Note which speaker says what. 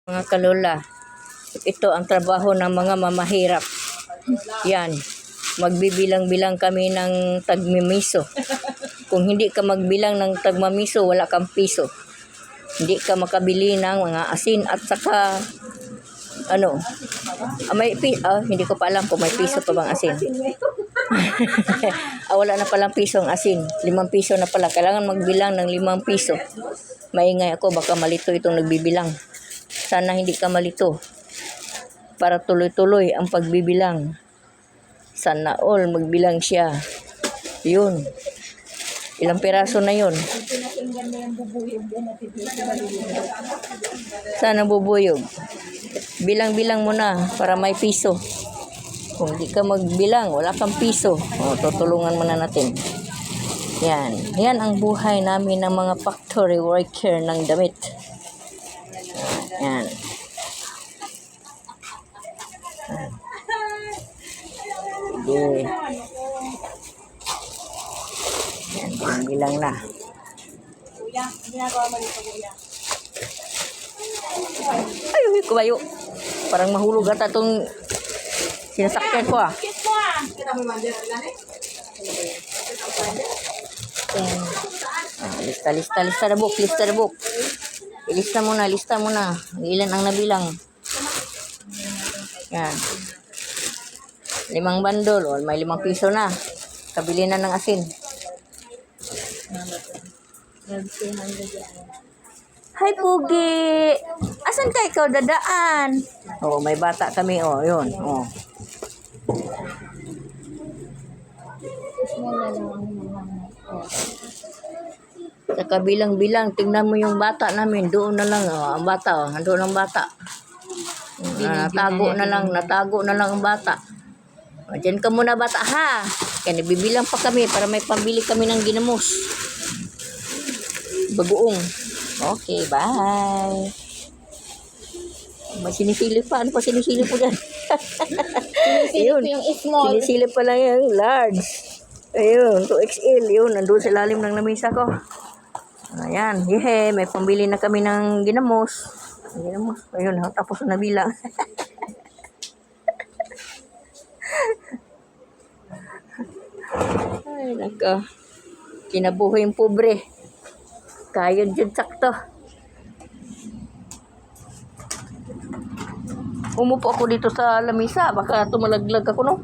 Speaker 1: Mga kalola, ito ang trabaho ng mga mamahirap. Yan, magbibilang-bilang kami ng tagmimiso. Kung hindi ka magbilang ng tagmamiso, wala kang piso. Hindi ka makabili ng mga asin at saka hindi ko pa alam kung may piso pa bang asin. Wala na palang piso ang asin. 5 piso na pala. Kailangan magbilang ng 5 piso. Maingay ako, baka malito itong nagbibilang. Sana hindi ka malito. Para tuloy-tuloy ang pagbibilang. Sana all magbilang siya. Yun. Ilang piraso na yun? Sana bubuyog. Bilang-bilang mo na para may piso. Kung hindi ka magbilang, wala kang piso. Tutulungan mo na natin. Yan. Yan ang buhay namin ng mga factory worker ng damit. Yan. Sige. Yan, bilang na. Ay, kumayo. Parang mahulog ata itong sinasakyan ko ah. Lista na book. Ilista mo na. Ilan ang nabilang. Yan. 5 bandol. May 5 piso na. Kabili na ng asin. Hi, Pugi! Asan ka ikaw dadaan? May bata kami. Yun. Sa kabilang-bilang, tingnan mo yung bata namin. Doon na lang. Ang bata. Doon ang bata. Natago na lang ang bata. Diyan ka muna bata ha. Kaya nabibilang pa kami para may pambili kami ng ginamos. Bagoong. Okay, bye. May sinisilip pa. Ano pa sinisilip po dyan?
Speaker 2: Sinisilip ko yung small.
Speaker 1: Sinisilip pa lang yung large. Ayun, 2XL. Yun, nandun sa lalim ng lamisa ko. Ayan, may pambili na kami ng ginamos. Ayun, tapos na bilang. Ay, naka. Kinabuhay yung pobre. Kayod dyan sakto. Umupo ako dito sa lamisa. Baka tumalaglag ako, no?